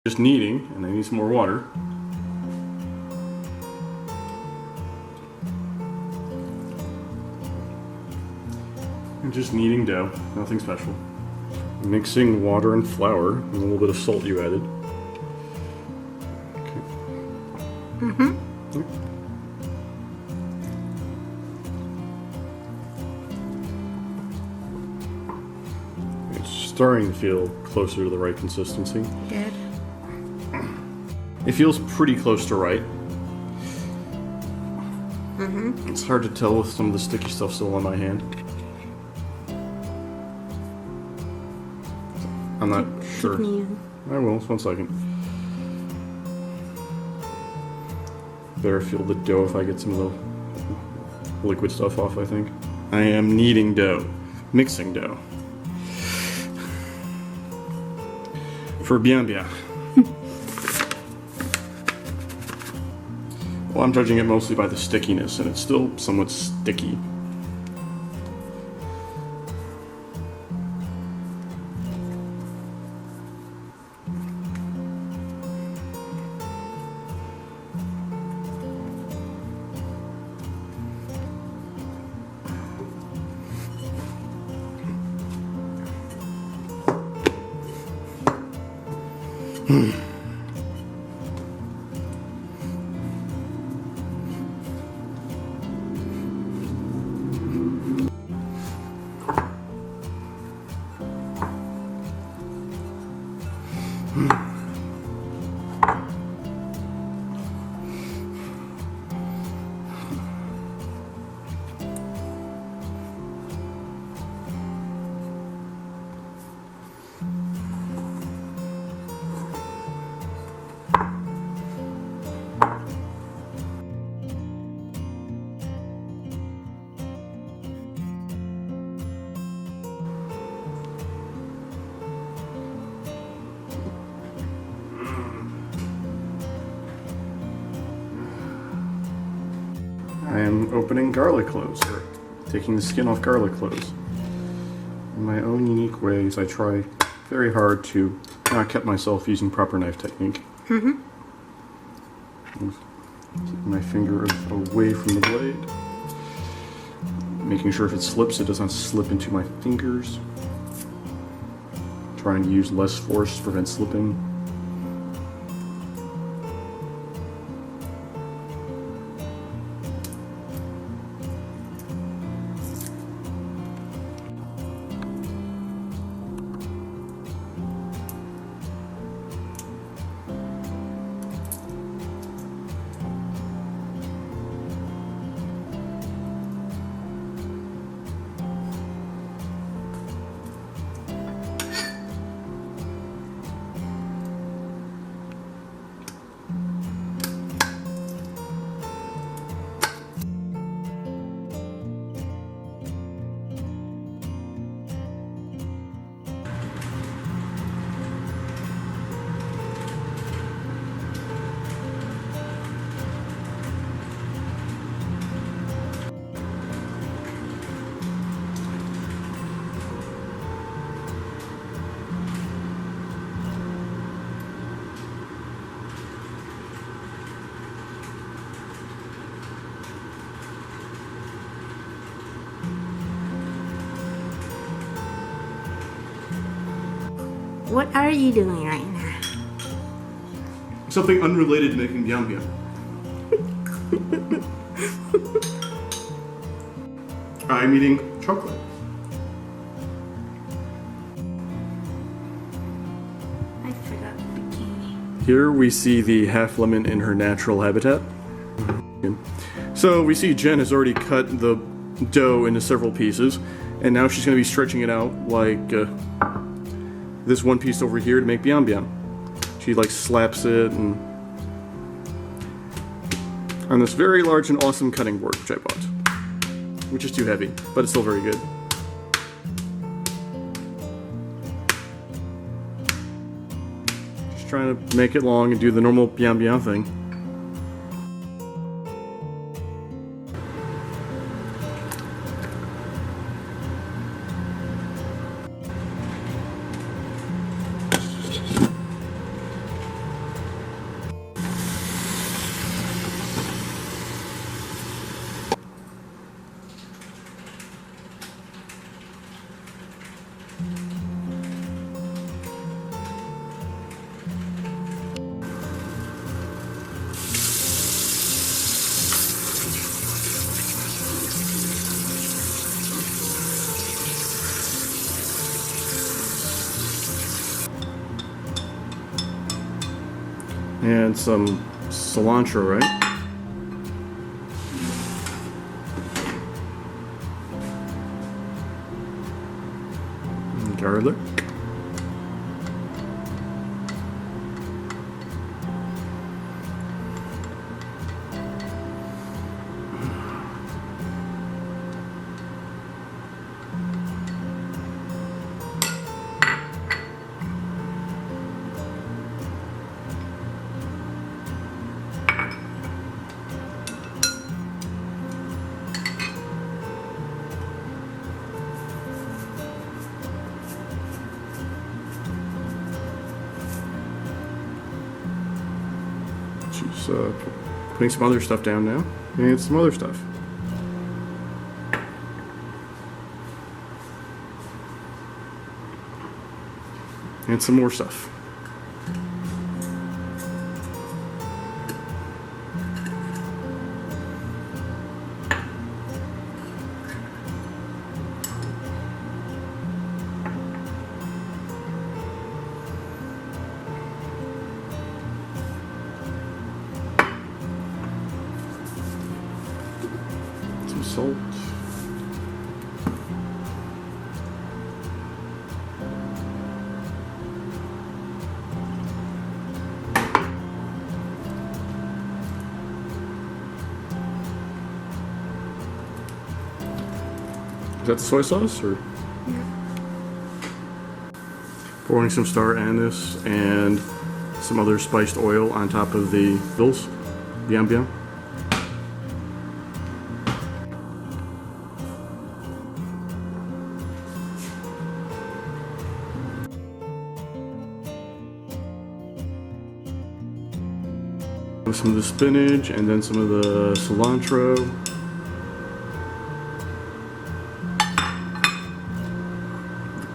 Just kneading, and I need some more water. I'm just kneading dough, nothing special. Mixing water and flour, and a little bit of salt you added. Okay. Yep. It's starting to feel closer to the right consistency. Good. It feels pretty close to right. It's hard to tell with some of the sticky stuff still on my hand. I'm not sure. Keep me in. I will, just 1 second. Better feel the dough if I get some of the liquid stuff off, I think. I am kneading dough. Mixing dough. For biangbiang. Well, I'm judging it mostly by the stickiness, and it's still somewhat sticky. I am opening garlic cloves, or taking the skin off garlic cloves. In my own unique ways, I try very hard to not cut myself using proper knife technique. Keep my finger away from the blade. Making sure if it slips, it does not slip into my fingers. Trying to use less force to prevent slipping. What are you doing right now? Something unrelated to making biangbiang. I'm eating chocolate. I forgot the bikini. Here we see the half lemon in her natural habitat. So we see Jen has already cut the dough into several pieces, and now she's going to be stretching it out like this one piece over here to make biangbiang. She like slaps it and on this very large and awesome cutting board which I bought, which is too heavy, but it's still very good. Just trying to make it long and do the normal biangbiang thing. And some cilantro, right? And garlic. She's putting some other stuff down now, and some other stuff. And some more stuff. Some salt. Is that the soy sauce, or? Yeah. Pouring some star anise and some other spiced oil on top of the noodles, biangbiang. Some of the spinach and then some of the cilantro.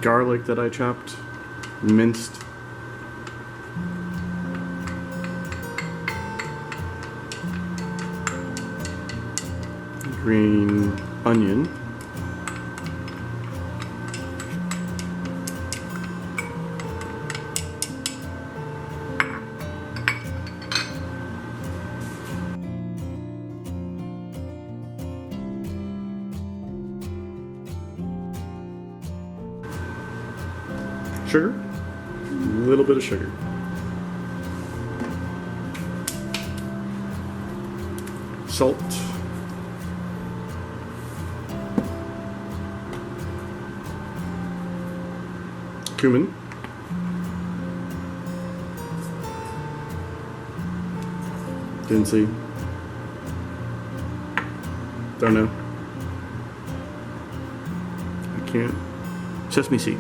Garlic that I chopped, minced. Green onion. Sugar, a little bit of sugar. Salt. Cumin. Didn't see. Don't know. I can't. Sesame seed.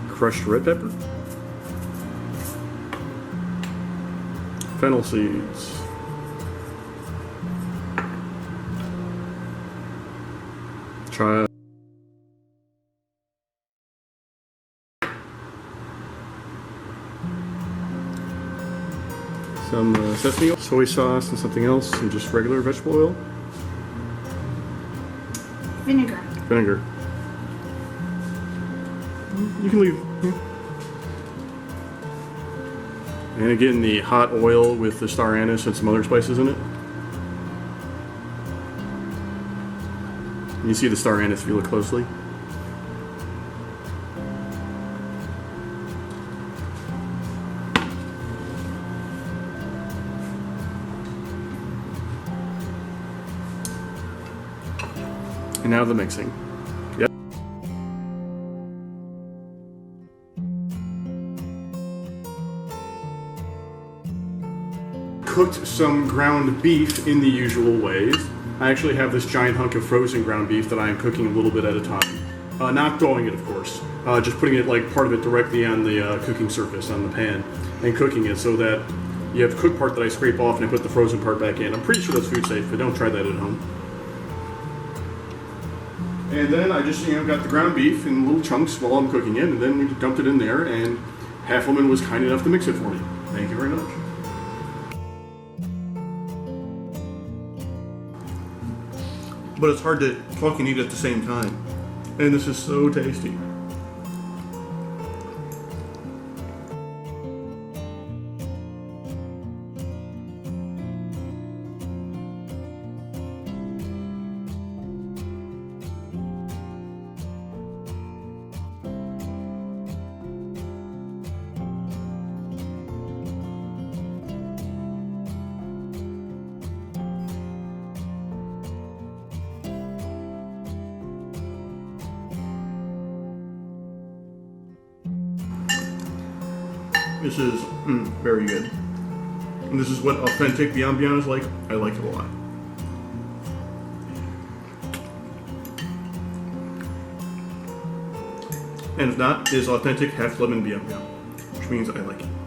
Crushed red pepper, fennel seeds, try some sesame oil, soy sauce, and something else, and just regular vegetable oil. Vinegar. Vinegar. You can leave. And again, the hot oil with the star anise and some other spices in it. You see the star anise if you look closely. And now the mixing. Yep. Cooked some ground beef in the usual ways. I actually have this giant hunk of frozen ground beef that I am cooking a little bit at a time. Not thawing it, of course. Just putting it, like, part of it directly on the cooking surface, on the pan, and cooking it so that you have the cooked part that I scrape off and I put the frozen part back in. I'm pretty sure that's food safe, but don't try that at home. And then I just, got the ground beef in little chunks while I'm cooking it, and then we dumped it in there, and Halfwoman was kind enough to mix it for me. Thank you very much. But it's hard to talk and eat at the same time. And this is so tasty. This is very good. And this is what authentic biangbiang is like. I like it a lot. And if not, it is authentic half lemon biangbiang, which means I like it.